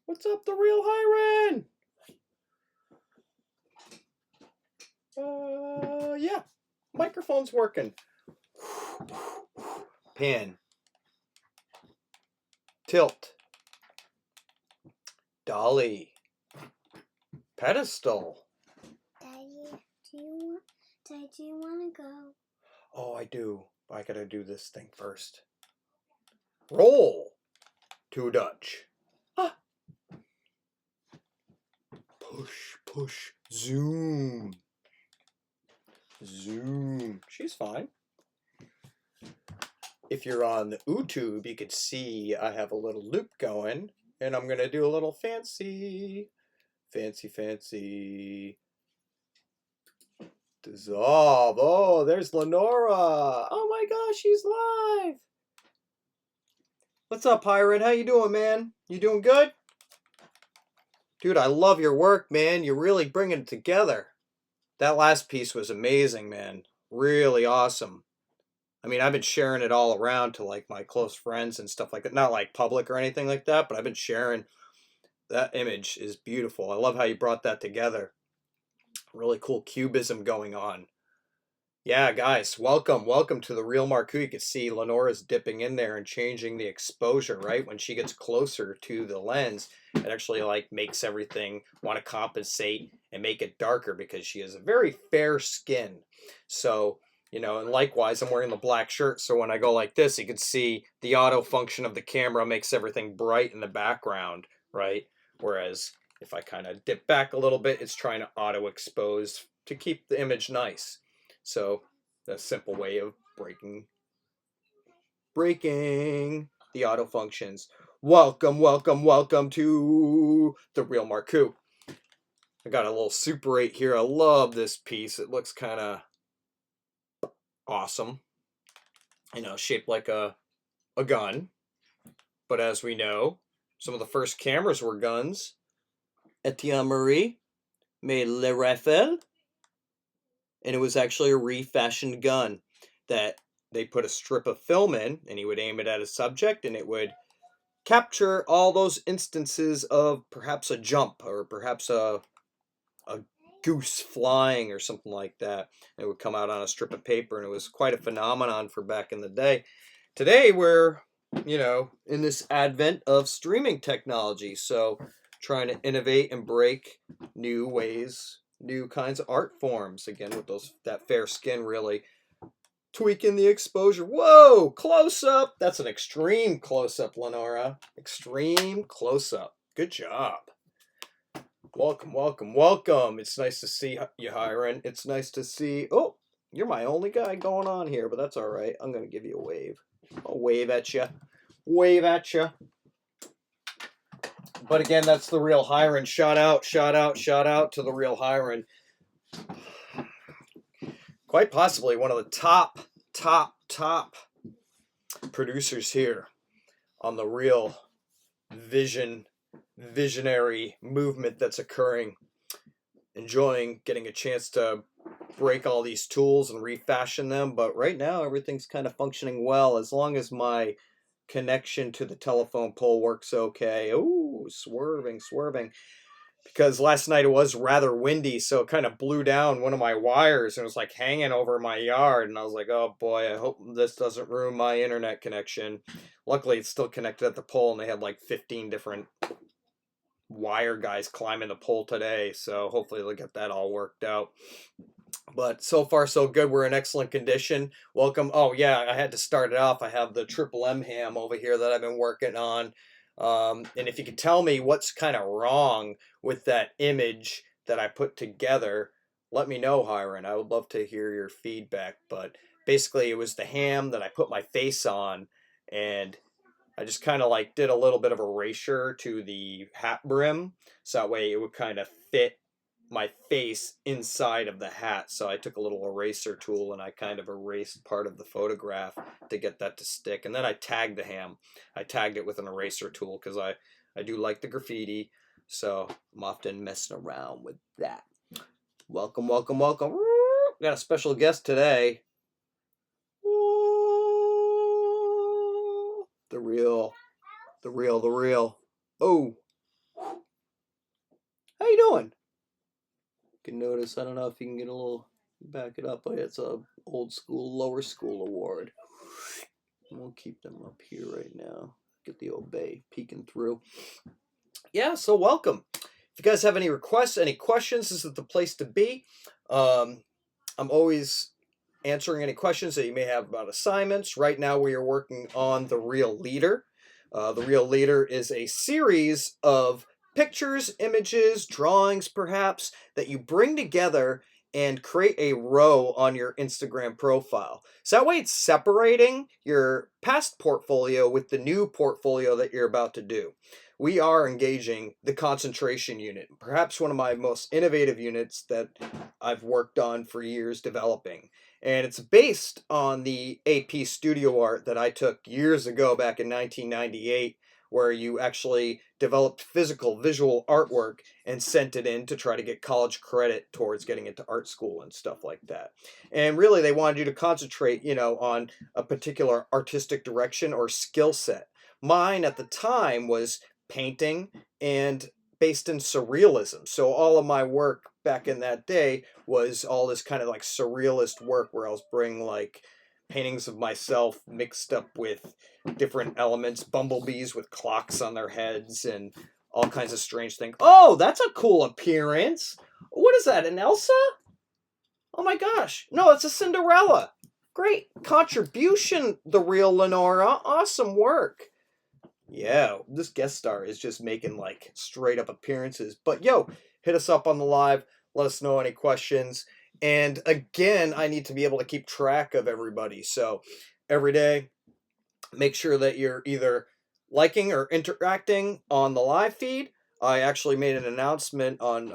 What's up, the real Hiren? Yeah. Microphone's working. Pan. Tilt. Dolly. Pedestal. Daddy, do you want to go? Oh, I do. I gotta do this thing first. Roll. To Dutch. Ah. Push, push, zoom. Zoom. She's fine. If you're on the YouTube, you could see I have a little loop going, and I'm gonna do a little fancy dissolve. Oh, there's Lenora. Oh my gosh, she's live. What's up, Hiren? How you doing, man? You doing good? Dude, I love your work, man. You're really bringing it together. That last piece was amazing, man. Really awesome. I mean, I've been sharing it all around to like my close friends and stuff like that. Not like public or anything like that, but I've been sharing. That image is beautiful. I love how you brought that together. Really cool cubism going on. Yeah, guys, welcome to the Real Marcoux. You can see Lenora's dipping in there and changing the exposure, right? When she gets closer to the lens, it actually like makes everything want to compensate and make it darker because she has a very fair skin. So, you know, and likewise, I'm wearing the black shirt, so when I go like this, you can see the auto function of the camera makes everything bright in the background, right? Whereas if I kind of dip back a little bit, it's trying to auto expose to keep the image nice. So a simple way of breaking the auto functions. Welcome to the Real Marcoux. I got a little Super 8 here. I love this piece. It looks kind of awesome. You know, shaped like a gun. But as we know, some of the first cameras were guns. Etienne Marie made Le Rifle. And it was actually a refashioned gun that they put a strip of film in, and he would aim it at a subject, and it would capture all those instances of perhaps a jump or perhaps a goose flying or something like that. And it would come out on a strip of paper, and it was quite a phenomenon for back in the day. Today, we're, you know, in this advent of streaming technology, so trying to innovate and break new ways, new kinds of art forms, again with that fair skin, really tweaking the exposure. Whoa, close up. That's an extreme close up, Lenora. Extreme close up. Good job. Welcome. It's nice to see you, Hiren. It's nice to see. Oh, you're my only guy going on here, but that's all right. I'm gonna give you a wave. I'll wave at you. But again, that's the Real Hiren. Shout out to the Real Hiren. Quite possibly one of the top producers here on the Real visionary movement that's occurring. Enjoying getting a chance to break all these tools and refashion them, but right now everything's kind of functioning well as long as my connection to the telephone pole works okay. Ooh, swerving. Because last night it was rather windy, so it kind of blew down one of my wires and it was like hanging over my yard. And I was like, oh boy, I hope this doesn't ruin my internet connection. Luckily, it's still connected at the pole, and they had like 15 different wire guys climbing the pole today. So hopefully they'll get that all worked out. But so far, so good. We're in excellent condition. Welcome. Oh, yeah, I had to start it off. I have the Triple M ham over here that I've been working on. And if you could tell me what's kind of wrong with that image that I put together, let me know, Hiren. I would love to hear your feedback. But basically, it was the ham that I put my face on, and I just kind of like did a little bit of erasure to the hat brim, so that way it would kind of fit my face inside of the hat. So I took a little eraser tool and I kind of erased part of the photograph to get that to stick. And then I tagged the ham. I tagged it with an eraser tool because I do like the graffiti. So I'm often messing around with that. Welcome. We got a special guest today. The real. Oh. You can notice, I don't know if you can get a little, back it up, but it's a old school, lower school award. We'll keep them up here right now. Get the obey peeking through. Yeah, so welcome. If you guys have any requests, any questions, this is the place to be. I'm always answering any questions that you may have about assignments. Right now we are working on The Real Leader. The Real Leader is a series of pictures, images, drawings perhaps, that you bring together and create a row on your Instagram profile. So that way it's separating your past portfolio with the new portfolio that you're about to do. We are engaging the concentration unit, perhaps one of my most innovative units that I've worked on for years developing. And it's based on the AP studio art that I took years ago back in 1998, where you actually developed physical visual artwork and sent it in to try to get college credit towards getting into art school and stuff like that. And really they wanted you to concentrate, on a particular artistic direction or skill set. Mine at the time was painting and based in surrealism. So all of my work back in that day was all this kind of like surrealist work where I was bringing like paintings of myself mixed up with different elements, bumblebees with clocks on their heads and all kinds of strange things. Oh, that's a cool appearance. What is that, an Elsa? Oh my gosh. No, it's a Cinderella. Great contribution, the real Lenora. Awesome work. Yeah, this guest star is just making like straight up appearances. But yo, hit us up on the live. Let us know any questions. And again, I need to be able to keep track of everybody. So every day, make sure that you're either liking or interacting on the live feed. I actually made an announcement on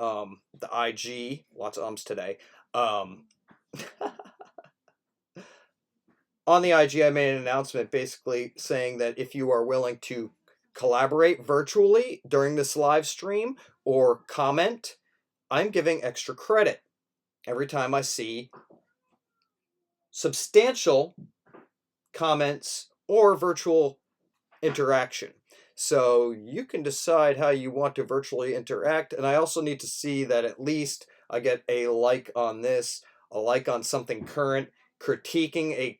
the IG. Lots of ums today. On the IG, I made an announcement basically saying that if you are willing to collaborate virtually during this live stream or comment, I'm giving extra credit every time I see substantial comments or virtual interaction. So you can decide how you want to virtually interact. And I also need to see that at least I get a like on this, a like on something current, critiquing a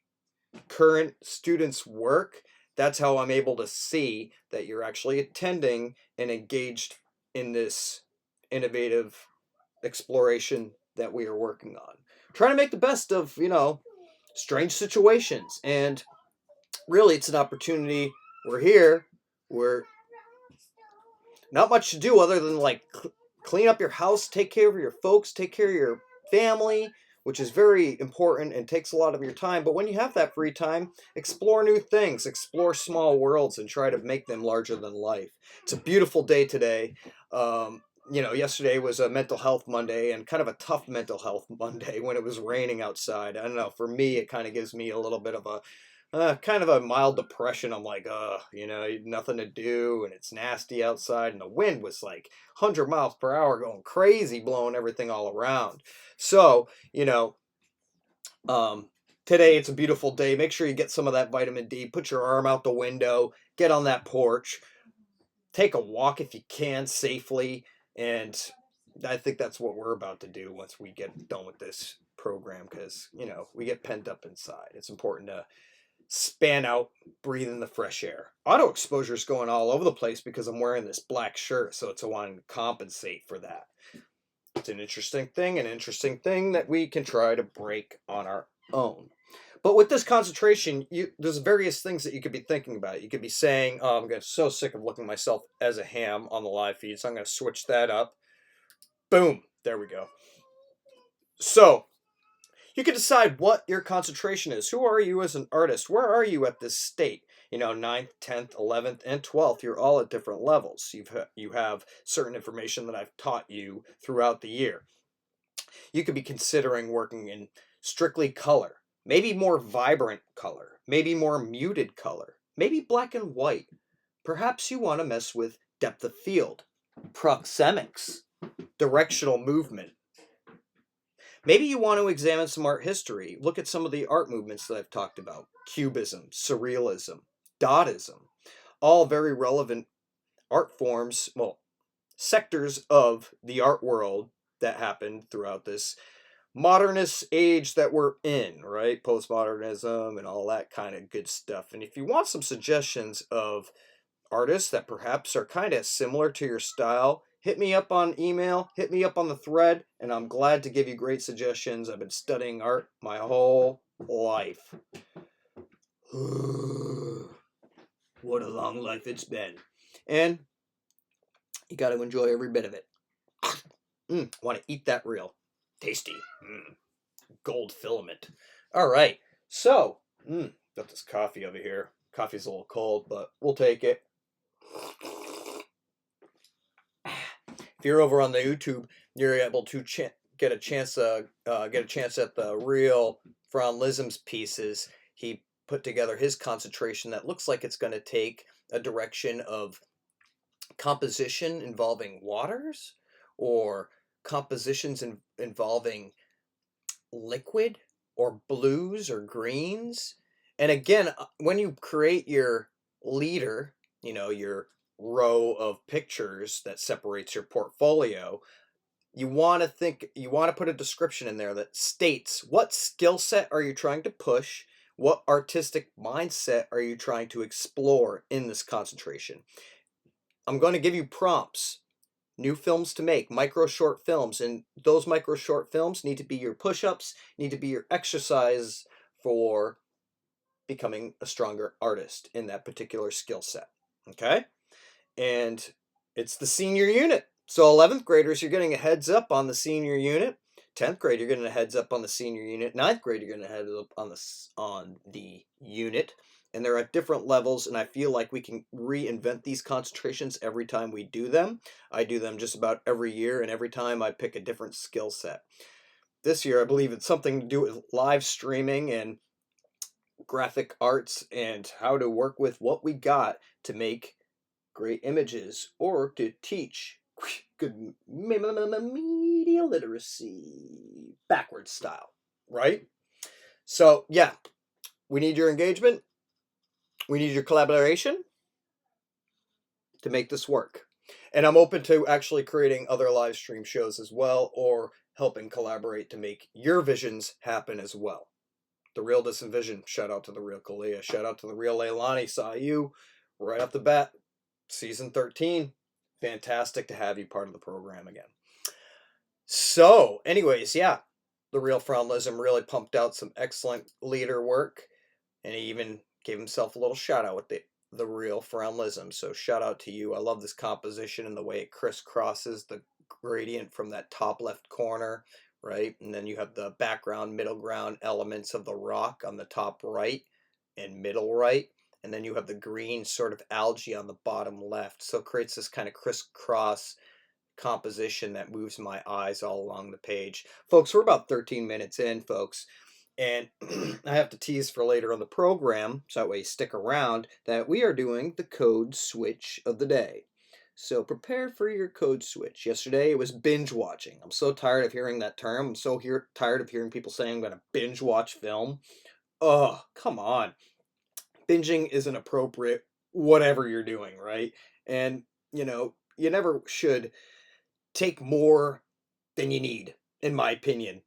current student's work. That's how I'm able to see that you're actually attending and engaged in this innovative exploration that we are working on. Trying to make the best of, strange situations. And really, it's an opportunity. We're here. We're not much to do other than like clean up your house, take care of your folks, take care of your family, which is very important and takes a lot of your time. But when you have that free time, explore new things, explore small worlds, and try to make them larger than life. It's a beautiful day today. Yesterday was a mental health Monday and kind of a tough mental health Monday when it was raining outside. I don't know. For me, it kind of gives me a little bit of a kind of a mild depression. I'm like, nothing to do, and it's nasty outside, and the wind was like 100 miles per hour going crazy, blowing everything all around. So, today it's a beautiful day. Make sure you get some of that vitamin D, put your arm out the window, get on that porch, take a walk if you can safely, and I think that's what we're about to do once we get done with this program because, we get pent up inside. It's important to span out, breathe in the fresh air. Auto exposure is going all over the place because I'm wearing this black shirt, so it's wanting to compensate for that. It's an interesting thing that we can try to break on our own. But with this concentration, there's various things that you could be thinking about. You could be saying, I'm so sick of looking at myself as a ham on the live feed, so I'm going to switch that up. Boom. There we go. So, you can decide what your concentration is. Who are you as an artist? Where are you at this state? 9th, 10th, 11th, and 12th, you're all at different levels. You have certain information that I've taught you throughout the year. You could be considering working in strictly color, maybe more vibrant color, maybe more muted color, maybe black and white. Perhaps you want to mess with depth of field, proxemics, directional movement. Maybe you want to examine some art history. Look at some of the art movements that I've talked about. Cubism, Surrealism, Dadaism. All very relevant art forms, sectors of the art world that happened throughout this modernist age that we're in, right? Postmodernism and all that kind of good stuff. And if you want some suggestions of artists that perhaps are kind of similar to your style, hit me up on email, hit me up on the thread, and I'm glad to give you great suggestions. I've been studying art my whole life. What a long life it's been. And you got to enjoy every bit of it. Want to eat that real. Tasty. Gold filament. All right. So, got this coffee over here. Coffee's a little cold, but we'll take it. If you're over on the YouTube, you're able to get a chance at the real Fran Lism's pieces. He put together his concentration that looks like it's going to take a direction of composition involving waters or compositions involving liquid or blues or greens. And again, when you create your leader, your row of pictures that separates your portfolio, you want to put a description in there that states what skill set are you trying to push, what artistic mindset are you trying to explore in this concentration. I'm going to give you prompts, new films to make, micro short films, and those micro short films need to be your push-ups, need to be your exercise for becoming a stronger artist in that particular skill set. Okay? And it's the senior unit. So 11th graders, you're getting a heads up on the senior unit. 10th grade, you're getting a heads up on the senior unit. 9th grade, you're getting a heads up on the unit. And they're at different levels, and I feel like we can reinvent these concentrations every time we do them. I do them just about every year, and every time I pick a different skill set. This year, I believe it's something to do with live streaming and graphic arts and how to work with what we got to make great images or to teach good media literacy backwards style, right? So yeah, we need your engagement. We need your collaboration to make this work. And I'm open to actually creating other live stream shows as well, or helping collaborate to make your visions happen as well. The Real Disenvision, shout out to the Real Kalia, shout out to the Real Leilani, saw you right off the bat. Season 13, fantastic to have you part of the program again. So, anyways, yeah, the Real Fran Lism really pumped out some excellent leader work, and he even gave himself a little shout out with the Real Fran Lism. So, shout out to you. I love this composition and the way it crisscrosses the gradient from that top left corner, right? And then you have the background, middle ground elements of the rock on the top right and middle right. And then you have the green sort of algae on the bottom left. So it creates this kind of crisscross composition that moves my eyes all along the page. Folks, we're about 13 minutes in, folks. And I have to tease for later on the program, so that way you stick around, that we are doing the code switch of the day. So prepare for your code switch. Yesterday it was binge watching. I'm so tired of hearing that term. I'm so tired of hearing people saying I'm going to binge watch film. Oh, come on. Binging isn't appropriate, whatever you're doing, right? And, you never should take more than you need, in my opinion.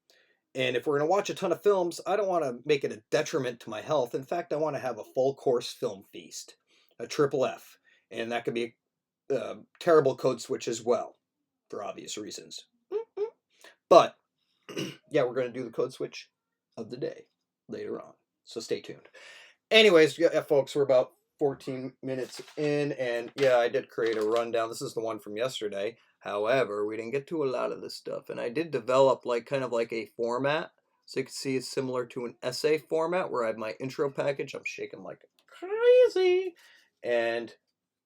And if we're going to watch a ton of films, I don't want to make it a detriment to my health. In fact, I want to have a full course film feast, a triple F. And that could be a terrible code switch as well, for obvious reasons. But, yeah, we're going to do the code switch of the day later on. So stay tuned. Anyways, yeah, folks, we're about 14 minutes in, and yeah, I did create a rundown. This is the one from yesterday. However, we didn't get to a lot of this stuff, and I did develop kind of like a format. So you can see it's similar to an essay format where I have my intro package. I'm shaking like crazy. And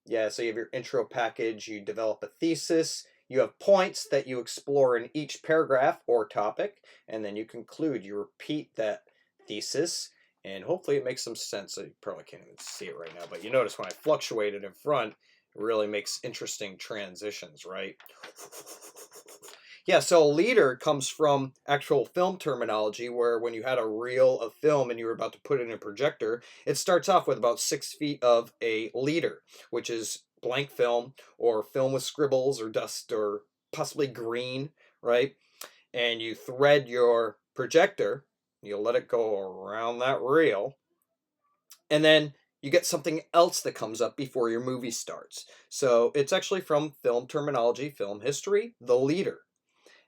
yeah, so you have your intro package, you develop a thesis, you have points that you explore in each paragraph or topic, and then you conclude. You repeat that thesis. And hopefully it makes some sense. So you probably can't even see it right now, but you notice when I fluctuate it in front, it really makes interesting transitions, right? Yeah, so a leader comes from actual film terminology, where when you had a reel of film and you were about to put it in a projector, it starts off with about 6 feet of a leader, which is blank film or film with scribbles or dust or possibly green, right? And you thread your projector, you let it go around that reel, and then you get something else that comes up before your movie starts. So it's actually from film terminology, film history, the leader.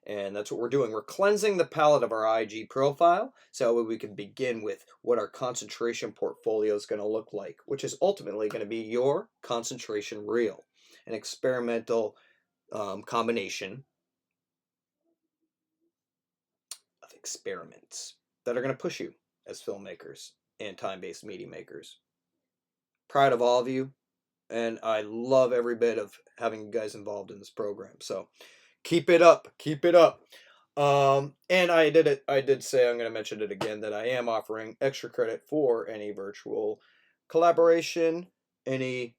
And that's what we're doing. We're cleansing the palette of our IG profile so we can begin with what our concentration portfolio is going to look like, which is ultimately going to be your concentration reel, an experimental combination of experiments that are going to push you as filmmakers and time-based media makers. Proud of all of you, and I love every bit of having you guys involved in this program. So keep it up, keep it up. And I did say, I'm going to mention it again, that I am offering extra credit for any virtual collaboration, any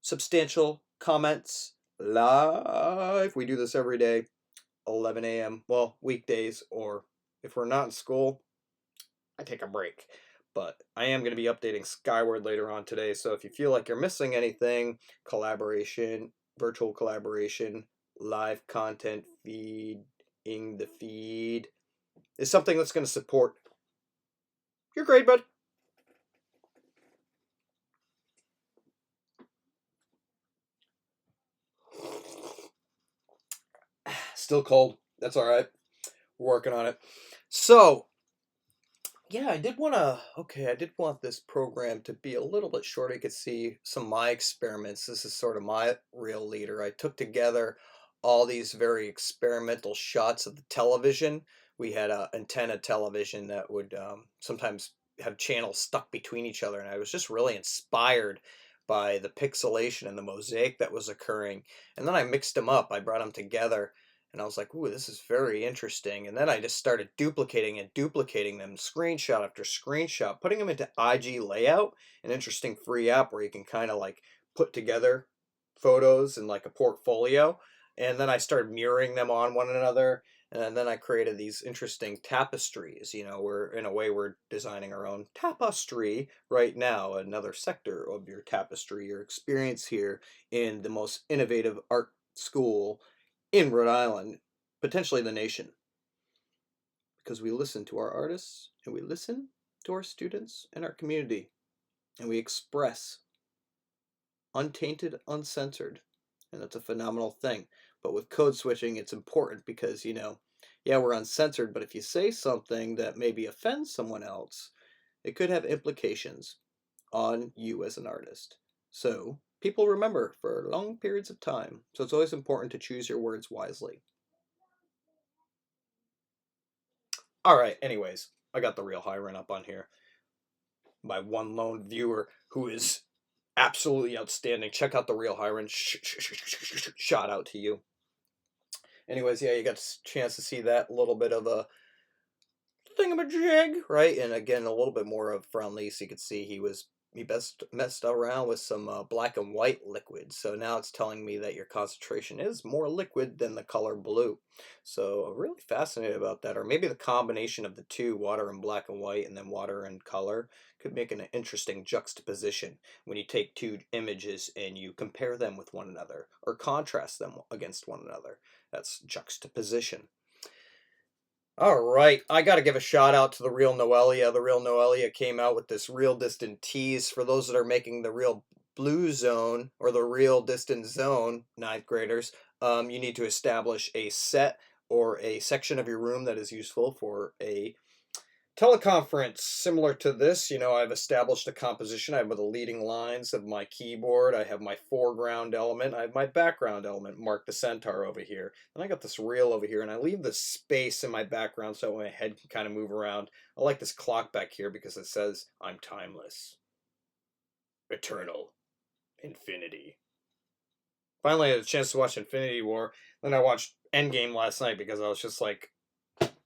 substantial comments live. We do this every day, 11 a.m. Well, weekdays, or if we're not in school, I take a break. But I am going to be updating Skyward later on today, so if you feel like you're missing anything, collaboration, virtual collaboration, live content feeding the feed is something that's going to support your grade, bud. Still cold. That's all right. We're working on it. So, yeah, I did want this program to be a little bit shorter. You could see some of my experiments. This is sort of my real leader. I took together all these very experimental shots of the television. We had a antenna television that would sometimes have channels stuck between each other, and I was just really inspired by the pixelation and the mosaic that was occurring. And then I mixed them up. I brought them together, and I was like, ooh, this is very interesting. And then I just started duplicating them, screenshot after screenshot, putting them into IG Layout, an interesting free app where you can kind of like put together photos in like a portfolio. And then I started mirroring them on one another. And then I created these interesting tapestries. We're designing our own tapestry right now, another sector of your tapestry, your experience here in the most innovative art school in Rhode Island, potentially the nation, because we listen to our artists and we listen to our students and our community, and we express untainted, uncensored, and that's a phenomenal thing. But with code switching, it's important because, yeah, we're uncensored, but if you say something that maybe offends someone else, it could have implications on you as an artist. So people remember for long periods of time. So it's always important to choose your words wisely. All right, anyways, I got the real high run up on here. My one lone viewer who is absolutely outstanding. Check out the real high run. Shout out to you. Anyways, yeah, you got a chance to see that little bit of a thingamajig, right? And again, a little bit more of friendly, so you could see he best messed around with some black and white liquid. So now it's telling me that your concentration is more liquid than the color blue. So I'm really fascinated about that. Or maybe the combination of the two, water and black and white, and then water and color, could make an interesting juxtaposition when you take two images and you compare them with one another or contrast them against one another. That's juxtaposition. All right, I got to give a shout out to the Real Noelia. The Real Noelia came out with this Real Distant tease for those that are making the Real Blue Zone or the Real Distant Zone, ninth graders. You need to establish a set or a section of your room that is useful for a teleconference similar to this. I've established a composition. I have the leading lines of my keyboard. I have my foreground element. I have my background element, Mark the Centaur over here. And I got this reel over here, and I leave this space in my background so my head can kind of move around. I like this clock back here because it says, I'm timeless, eternal, infinity. Finally, I had a chance to watch Infinity War. Then I watched Endgame last night because I was just like,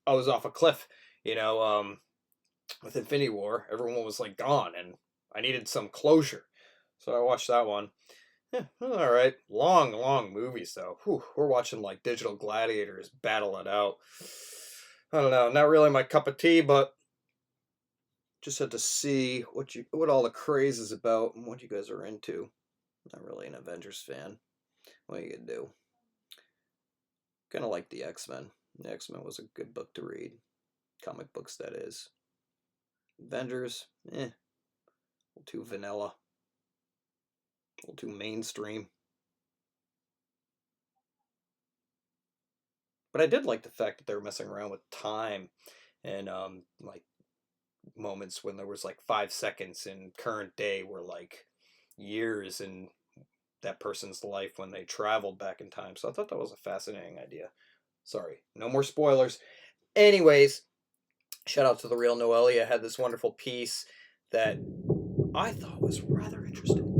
I was off a cliff, with Infinity War, everyone was like gone, and I needed some closure, so I watched that one. Yeah, all right. Long movies though. Whew, we're watching like digital gladiators battle it out. I don't know, not really my cup of tea, but just had to see what all the craze is about and what you guys are into. Not really an Avengers fan. What are you gonna do? Kind of like the X-Men. The X-Men was a good book to read. Comic books, that is. Avengers, a little too vanilla. A little too mainstream. But I did like the fact that they were messing around with time and like moments when there was like 5 seconds in current day were like years in that person's life when they traveled back in time. So I thought that was a fascinating idea. Sorry, no more spoilers. Anyways, shout out to the Real Noel. I had this wonderful piece that I thought was rather interesting.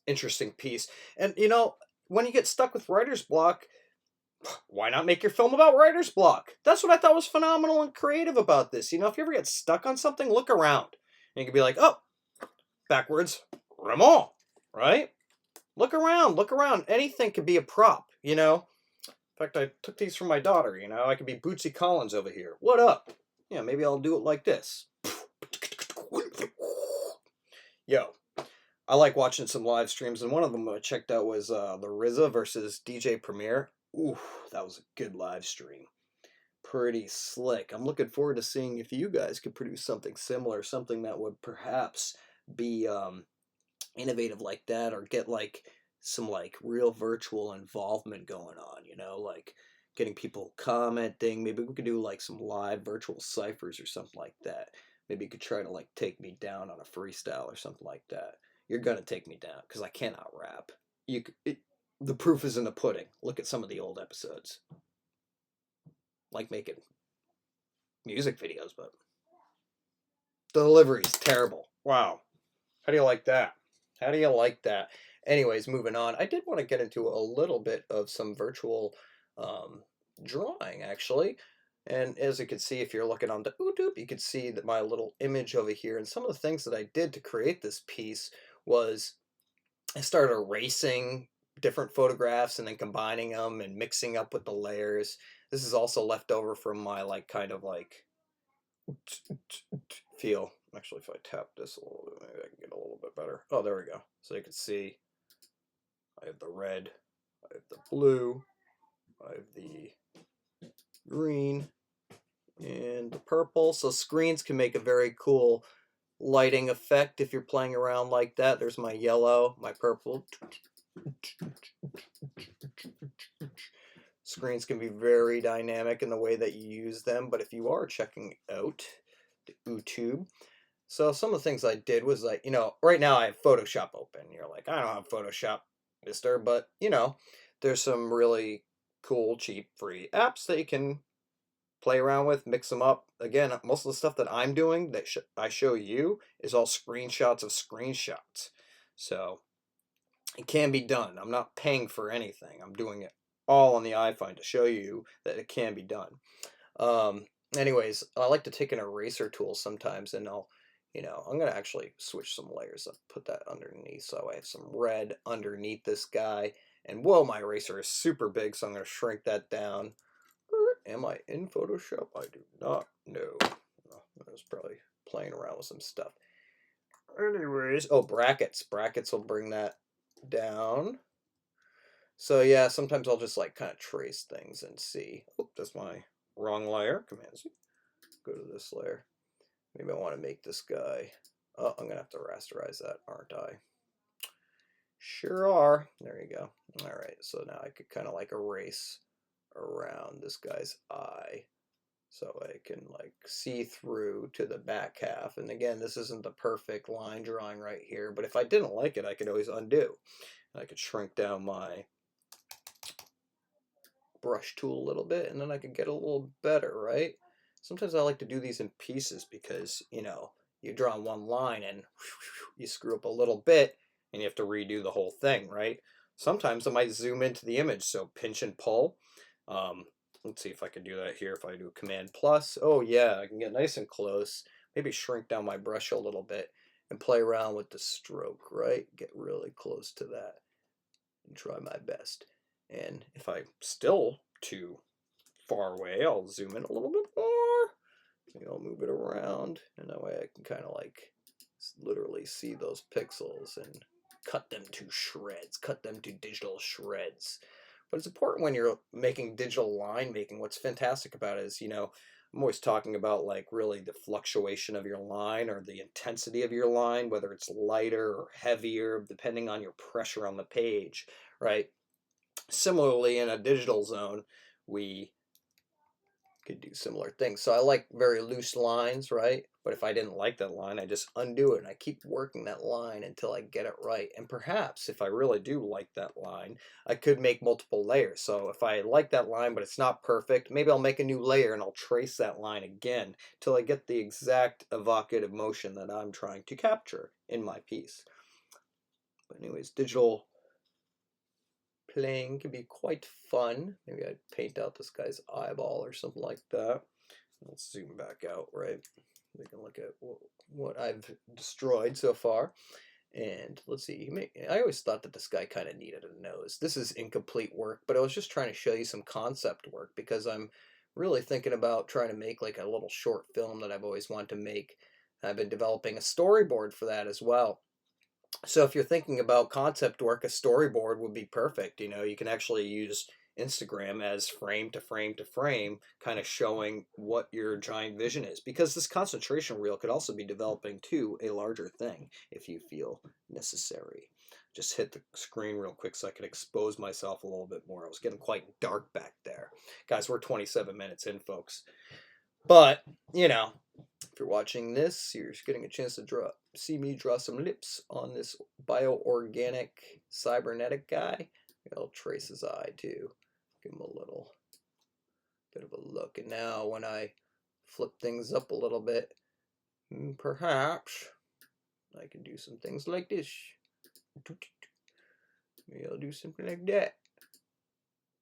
Interesting piece. And you know, when you get stuck with writer's block, why not make your film about writer's block? That's what I thought was phenomenal and creative about this. You know, if you ever get stuck on something, look around. And you can be like, oh, backwards, Ramon, right? Look around, look around. Anything could be a prop, you know? In fact, I took these from my daughter, you know? I could be Bootsy Collins over here. What up? Yeah, maybe I'll do it like this. Yo, I like watching some live streams, and one of them I checked out was the RZA versus DJ Premier. Ooh, that was a good live stream. Pretty slick. I'm looking forward to seeing if you guys could produce something similar, something that would perhaps be innovative like that, or get like some like real virtual involvement going on, you know, like getting people commenting. Maybe we could do like some live virtual ciphers or something like that. Maybe you could try to like take me down on a freestyle or something like that. You're gonna take me down because I cannot rap. The proof is in the pudding. Look at some of the old episodes. Like making music videos, but the delivery's terrible. Wow. How do you like that? How do you like that? Anyways, moving on. I did want to get into a little bit of some virtual drawing, actually. And as you can see, if you're looking on the YouTube, you can see that my little image over here. And some of the things that I did to create this piece was I started erasing different photographs and then combining them and mixing up with the layers. This is also left over from my like kind of like feel. Actually, if I tap this a little bit, maybe I can get a little bit better. Oh, there we go. So you can see I have the red, I have the blue, I have the green, and the purple. So screens can make a very cool lighting effect if you're playing around like that. There's my yellow, my purple. Screens can be very dynamic in the way that you use them, but if you are checking out the YouTube, so some of the things I did was like, you know, right now I have Photoshop open. You're like, I don't have Photoshop, mister, but you know, there's some really cool, cheap, free apps that you can play around with, mix them up. Again, most of the stuff that I'm doing that I show you is all screenshots of screenshots. So it can be done. I'm not paying for anything. I'm doing it all on the iPhone to show you that it can be done. Anyways, I like to take an eraser tool sometimes, and I'll, you know, I'm going to actually switch some layers up, put that underneath. So I have some red underneath this guy. And whoa, my eraser is super big, so I'm going to shrink that down. Am I in Photoshop? I do not know. I was probably playing around with some stuff. Anyways, oh, brackets. Brackets will bring that down. So yeah, sometimes I'll just like kind of trace things and see. Oh, that's my wrong layer. Command Z. Go to this layer. Maybe I want to make this guy. Oh, I'm gonna have to rasterize that, aren't I? Sure are. There you go. All right. So now I could kind of like erase around this guy's eye, so I can like see through to the back half. And again, this isn't the perfect line drawing right here, but if I didn't like it, I could always undo. I could shrink down my brush tool a little bit, and then I could get a little better, right? Sometimes I like to do these in pieces because, you know, you draw one line and you screw up a little bit and you have to redo the whole thing, right? sometimes I might zoom into the image, so pinch and pull. Let's see if I can do that here. If I do Command plus, oh yeah, I can get nice and close. Maybe shrink down my brush a little bit and play around with the stroke, right? Get really close to that and try my best. And if I'm still too far away, I'll zoom in a little bit more. Maybe I'll move it around, and that way I can kind of like literally see those pixels and cut them to shreds, cut them to digital shreds. But it's important when you're making digital line making. What's fantastic about it is, I'm always talking about like really the fluctuation of your line or the intensity of your line, whether it's lighter or heavier, depending on your pressure on the page, right? Similarly, in a digital zone, we could do similar things. So I like very loose lines, right? But if I didn't like that line, I just undo it and I keep working that line until I get it right. And perhaps if I really do like that line, I could make multiple layers. So if I like that line but it's not perfect, maybe I'll make a new layer and I'll trace that line again till I get the exact evocative motion that I'm trying to capture in my piece. But anyways, digital playing can be quite fun. Maybe I'd paint out this guy's eyeball or something like that. Let's zoom back out, right? We can look at what I've destroyed so far. And let's see, I always thought that this guy kind of needed a nose. This is incomplete work, but I was just trying to show you some concept work because I'm really thinking about trying to make like a little short film that I've always wanted to make. I've been developing a storyboard for that as well. So if you're thinking about concept work, a storyboard would be perfect. You can actually use Instagram as frame to frame to frame, kind of showing what your giant vision is. Because this concentration reel could also be developing to a larger thing if you feel necessary. Just hit the screen real quick so I could expose myself a little bit more. I was getting quite dark back there. Guys, we're 27 minutes in, folks. But, if you're watching this, you're getting a chance to see me draw some lips on this bioorganic cybernetic guy. I'll trace his eye too. Give him a little bit of a look. And now when I flip things up a little bit, perhaps I can do some things like this. Maybe I'll do something like that.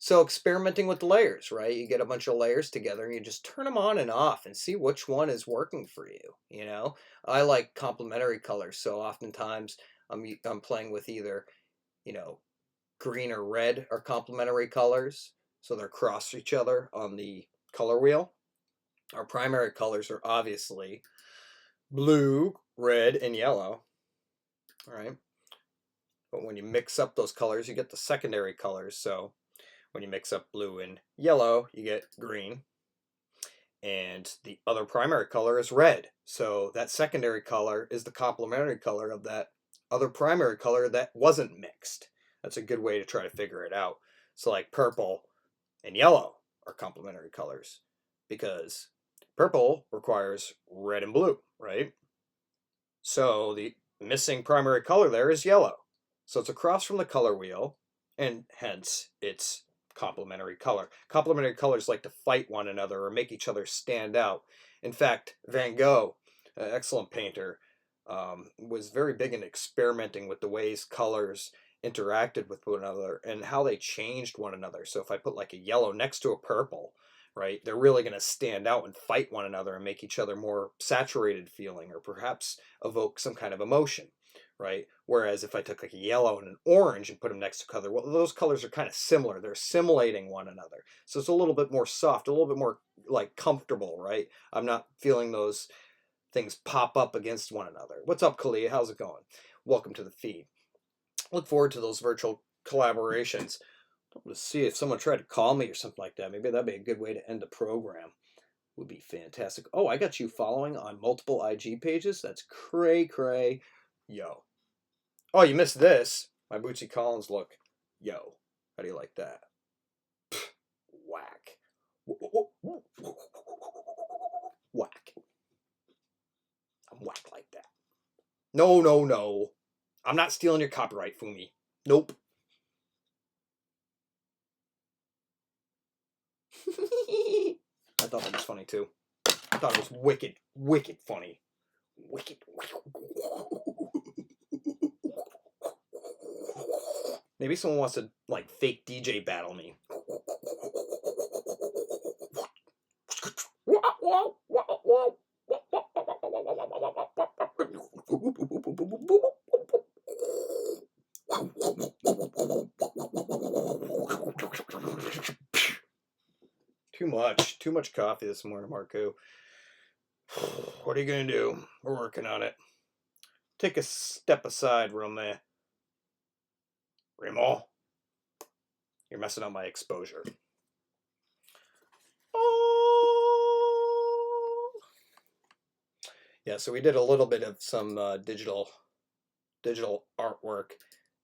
So experimenting with the layers, right? You get a bunch of layers together and you just turn them on and off and see which one is working for you. I like complementary colors, so oftentimes I'm playing with either, green or red are complementary colors, so they're cross each other on the color wheel. Our primary colors are obviously blue, red, and yellow, all right? But when you mix up those colors, you get the secondary colors, so when you mix up blue and yellow, you get green. And the other primary color is red. So that secondary color is the complementary color of that other primary color that wasn't mixed. That's a good way to try to figure it out. So like purple and yellow are complementary colors because purple requires red and blue, right? So the missing primary color there is yellow. So it's across from the color wheel, and hence it's complementary color. Complementary colors like to fight one another or make each other stand out. In fact, Van Gogh, an excellent painter, was very big in experimenting with the ways colors interacted with one another and how they changed one another. So if I put like a yellow next to a purple, right, they're really going to stand out and fight one another and make each other more saturated feeling or perhaps evoke some kind of emotion. Right? Whereas if I took like a yellow and an orange and put them next to color, well, those colors are kind of similar. They're assimilating one another. So it's a little bit more soft, a little bit more like comfortable, right? I'm not feeling those things pop up against one another. What's up, Kalia? How's it going? Welcome to the feed. Look forward to those virtual collaborations. Let's see if someone tried to call me or something like that. Maybe that'd be a good way to end the program. Would be fantastic. Oh, I got you following on multiple IG pages. That's cray. Yo. Oh, you missed this. My Bootsy Collins look. Yo. How do you like that? Pfft, whack. Whack. I'm whack like that. No. I'm not stealing your copyright, Fumi. Nope. I thought that was funny too. I thought it was wicked funny. Wicked. Maybe someone wants to, like, fake DJ battle me. Too much coffee this morning, Marcoux. What are you gonna do? We're working on it. Take a step aside, Rome. Remo, you're messing up my exposure. Oh. Yeah, so we did a little bit of some digital artwork.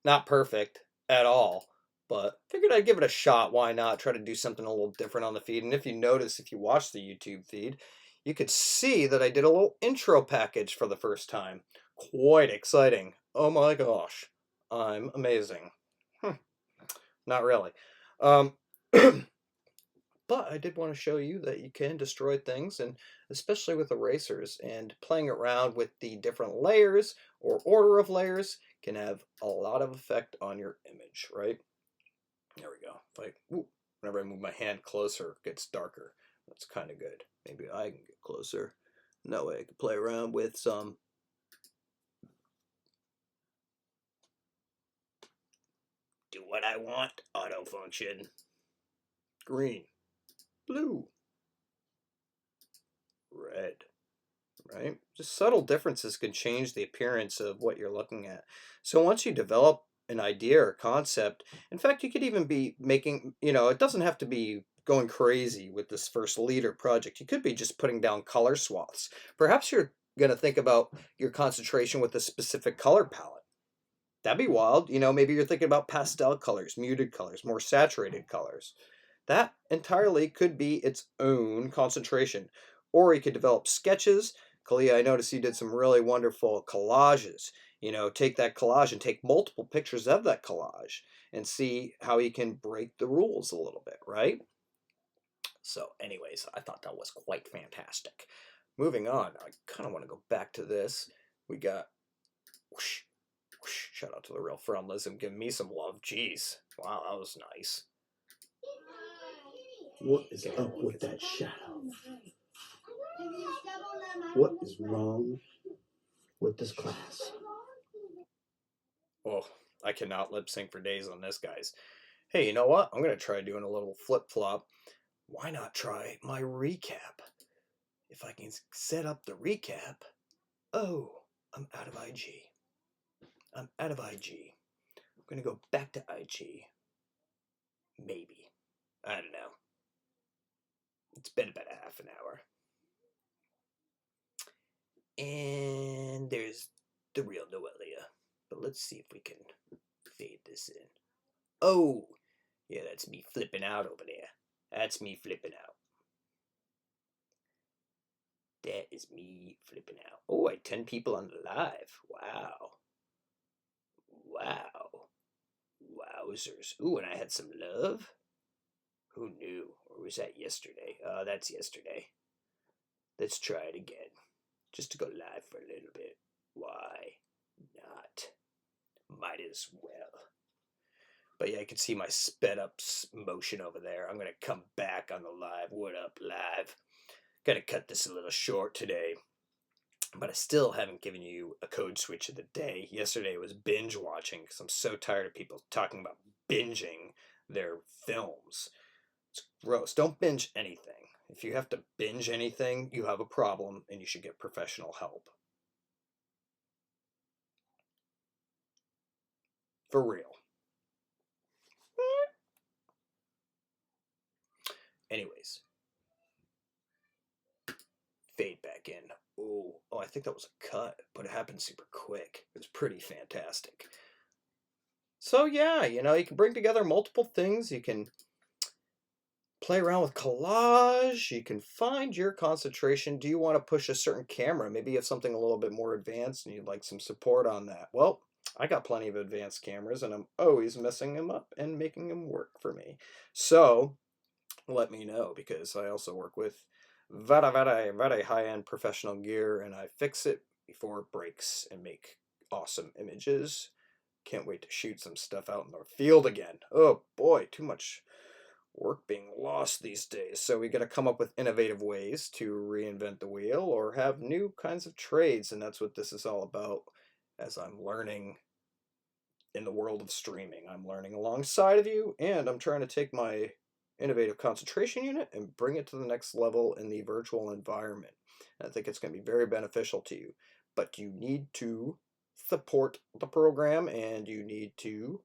Not perfect at all, but figured I'd give it a shot. Why not? Try to do something a little different on the feed. And if you notice, if you watch the YouTube feed, you could see that I did a little intro package for the first time. Quite exciting. Oh my gosh. I'm amazing. Not really. But I did want to show you that you can destroy things, and especially with erasers, and playing around with the different layers or order of layers can have a lot of effect on your image, right? There we go. Whenever I move my hand closer, it gets darker. That's kind of good. Maybe I can get closer. And that way I can play around with some. Do what I want. Auto function. Green. Blue. Red. Right? Just subtle differences can change the appearance of what you're looking at. So once you develop an idea or concept, in fact, you could even be making, it doesn't have to be going crazy with this first leader project. You could be just putting down color swaths. Perhaps you're going to think about your concentration with a specific color palette. That'd be wild. Maybe you're thinking about pastel colors, muted colors, more saturated colors. That entirely could be its own concentration. Or you could develop sketches. Kalia, I noticed you did some really wonderful collages. Take that collage and take multiple pictures of that collage and see how you can break the rules a little bit, right? So anyways, I thought that was quite fantastic. Moving on, I kind of want to go back to this. We got, whoosh, whoosh, shout out to the real Frontlism, giving me some love. Jeez, wow, that was nice. What is up with that shadow? What is wrong with this class? Oh, I cannot lip sync for days on this, guys. Hey, you know what? I'm going to try doing a little flip-flop. Why not try my recap? If I can set up the recap. Oh, I'm out of IG. I'm out of IG. I'm going to go back to IG. Maybe. I don't know. It's been about a half an hour. And there's the real Noelia. But let's see if we can fade this in. Oh, yeah, that's me flipping out over there. That's me flipping out. That is me flipping out. Oh, I had 10 people on the live. Wow. Wow. Wowzers. Ooh, and I had some love? Who knew? Or was that yesterday? Oh, that's yesterday. Let's try it again. Just to go live for a little bit. Why not? Might as well. But yeah, I can see my sped up motion over there. I'm going to come back on the live. What up, live? Gonna cut this a little short today. But I still haven't given you a code switch of the day. Yesterday was binge watching because I'm so tired of people talking about binging their films. It's gross. Don't binge anything. If you have to binge anything, you have a problem and you should get professional help. For real. Anyways. Fade back in. Oh, I think that was a cut, but it happened super quick. It was pretty fantastic. So yeah, you can bring together multiple things. You can play around with collage. You can find your concentration. Do you want to push a certain camera? Maybe you have something a little bit more advanced and you'd like some support on that. Well, I got plenty of advanced cameras and I'm always messing them up and making them work for me. So let me know, because I also work with very high-end professional gear and I fix it before it breaks and make awesome images can't wait to shoot some stuff out in the field again. Oh boy, too much work being lost these days. So we got to come up with innovative ways to reinvent the wheel or have new kinds of trades. And that's what this is all about as I'm learning in the world of streaming. I'm learning alongside of you, and I'm trying to take my innovative concentration unit and bring it to the next level in the virtual environment. And I think it's going to be very beneficial to you. But you need to support the program, and you need to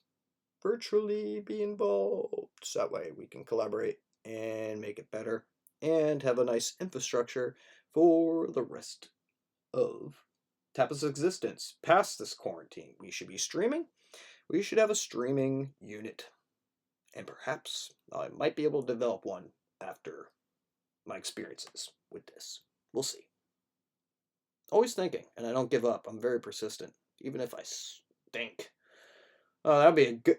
virtually be involved. So that way we can collaborate and make it better and have a nice infrastructure for the rest of Tapa's existence past this quarantine. We should be streaming. We should have a streaming unit. And perhaps I might be able to develop one after my experiences with this. We'll see. Always thinking, and I don't give up. I'm very persistent, even if I stink. Oh, that'd be a good,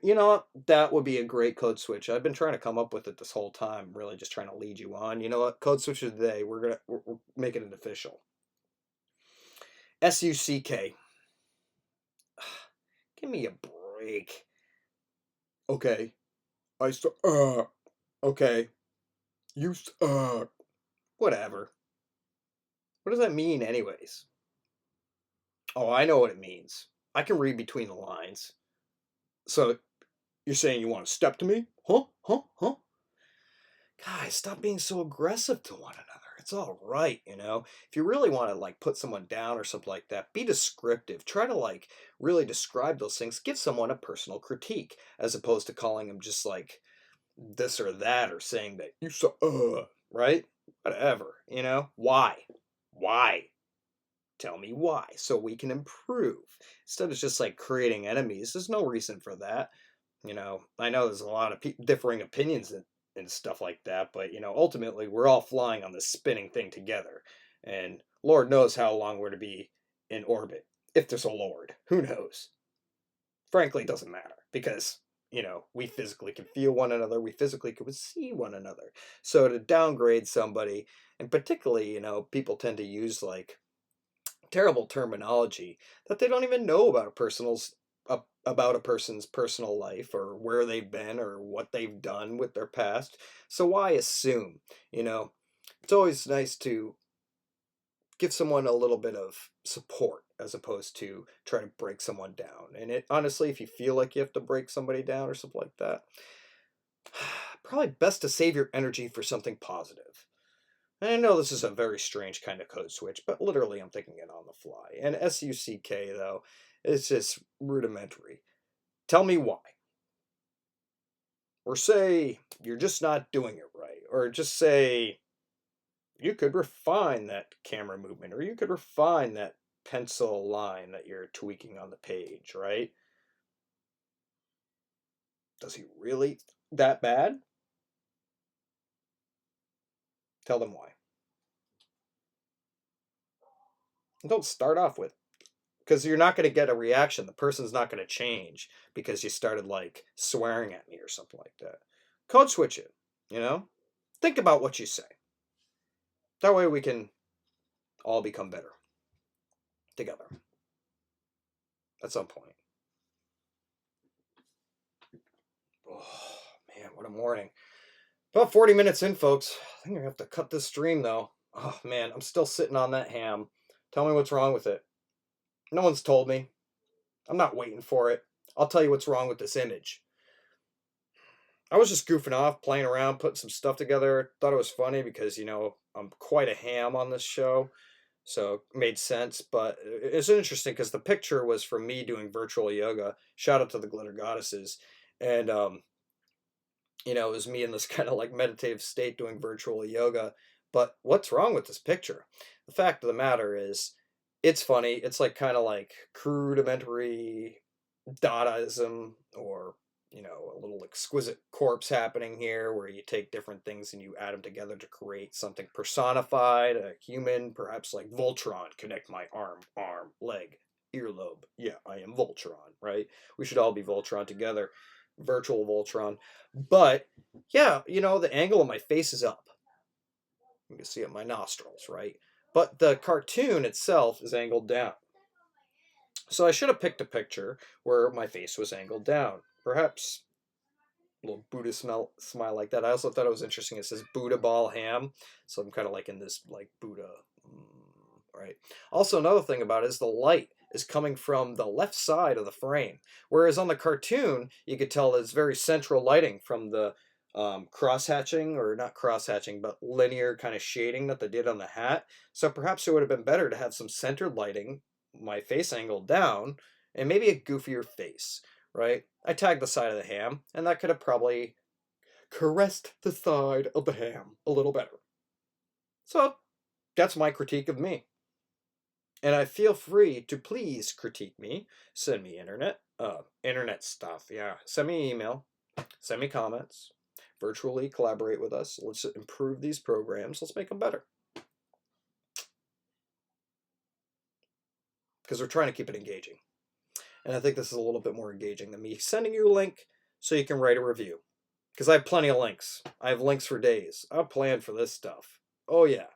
that would be a great code switch. I've been trying to come up with it this whole time, really just trying to lead you on. You know what? Code switch of the day. We're making it official. SUCK. Give me a break. Okay. Okay. You whatever. What does that mean anyways? Oh, I know what it means. I can read between the lines. So, you're saying you want to step to me? Huh? Guys, stop being so aggressive to one another. It's all right, If you really want to, put someone down or something like that, be descriptive. Try to, really describe those things. Give someone a personal critique, as opposed to calling them just, this or that, or saying that you right? Whatever, Why? Why? Tell me why, so we can improve. Instead of just creating enemies, there's no reason for that. I know there's a lot of differing opinions and stuff like that, but ultimately we're all flying on this spinning thing together, and Lord knows how long we're to be in orbit. If there's a Lord, who knows? Frankly, it doesn't matter, because we physically can feel one another, we physically can see one another. So to downgrade somebody, and particularly, people tend to use terrible terminology that they don't even know about a person's personal life, or where they've been, or what they've done with their past. So why assume? It's always nice to give someone a little bit of support, as opposed to try to break someone down. And honestly, if you feel like you have to break somebody down or something like that, probably best to save your energy for something positive. And I know this is a very strange kind of code switch, but literally I'm thinking it on the fly. And SUCK, though, is just rudimentary. Tell me why. Or say you're just not doing it right. Or just say you could refine that camera movement, or you could refine that pencil line that you're tweaking on the page, right? Does he really that bad? Tell them why. And don't start off with, because you're not going to get a reaction. The person's not going to change because you started swearing at me or something like that. Code switch it, Think about what you say. That way we can all become better together at some point. Oh, man, what a morning. About 40 minutes in, folks. I think I have to cut this stream, though. Oh, man, I'm still sitting on that ham. Tell me what's wrong with it. No one's told me. I'm not waiting for it. I'll tell you what's wrong with this image. I was just goofing off, playing around, putting some stuff together. Thought it was funny because, I'm quite a ham on this show. So it made sense. But it's interesting because the picture was from me doing virtual yoga. Shout out to the Glitter Goddesses. And, it was me in this kind of meditative state doing virtual yoga. But what's wrong with this picture? The fact of the matter is, it's funny. It's kind of rudimentary Dadaism, or, a little exquisite corpse happening here, where you take different things and you add them together to create something personified, a human, perhaps Voltron. Connect my arm, leg, earlobe. Yeah, I am Voltron, right? We should all be Voltron together. Virtual Voltron. But, yeah, the angle of my face is up. You can see it in my nostrils, right? But the cartoon itself is angled down. So I should have picked a picture where my face was angled down. Perhaps a little Buddha smile like that. I also thought it was interesting. It says Buddha ball ham. So I'm kind of like in this like Buddha, right? Also, another thing about it is the light is coming from the left side of the frame. Whereas on the cartoon, you could tell there's very central lighting from the cross-hatching, or not cross-hatching, but linear kind of shading that they did on the hat. So perhaps it would have been better to have some centered lighting, my face angled down, and maybe a goofier face, right? I tagged the side of the ham, and that could have probably caressed the side of the ham a little better. So that's my critique of me. And I feel free to please critique me. Send me internet stuff. Yeah, send me an email. Send me comments. Virtually collaborate with us. Let's improve these programs. Let's make them better. Because we're trying to keep it engaging. And I think this is a little bit more engaging than me sending you a link so you can write a review. Because I have plenty of links. I have links for days. I've planned for this stuff. Oh, yeah.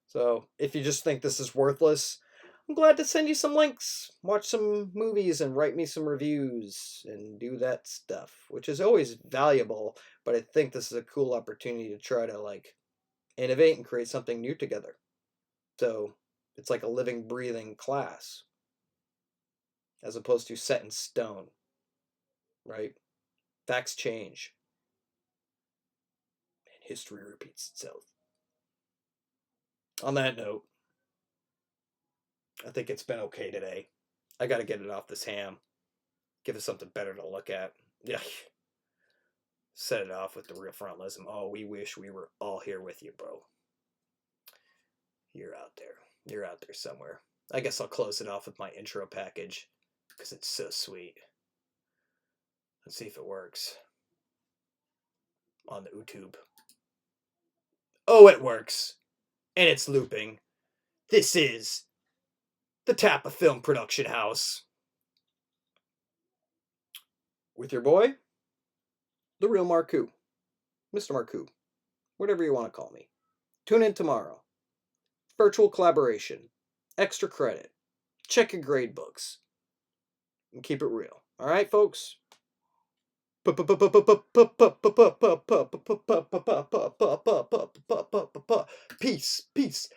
So if you just think this is worthless, I'm glad to send you some links. Watch some movies and write me some reviews and do that stuff, which is always valuable. But I think this is a cool opportunity to try to like innovate and create something new together. So it's like a living, breathing class as opposed to set in stone, right? Facts change. And history repeats itself. On that note, I think it's been okay today. I got to get it off this ham. Give us something better to look at. Yeah. Set it off with the real frontalism. Oh, we wish we were all here with you, bro. You're out there. You're out there somewhere. I guess I'll close it off with my intro package because it's so sweet. Let's see if it works. On the YouTube. Oh, it works. And it's looping. This is the Tappa Film Production House. With your boy, the real Marcoux. Mr. Marcoux. Whatever you want to call me. Tune in tomorrow. Virtual collaboration. Extra credit. Check your grade books. And keep it real. Alright, folks? Peace, peace,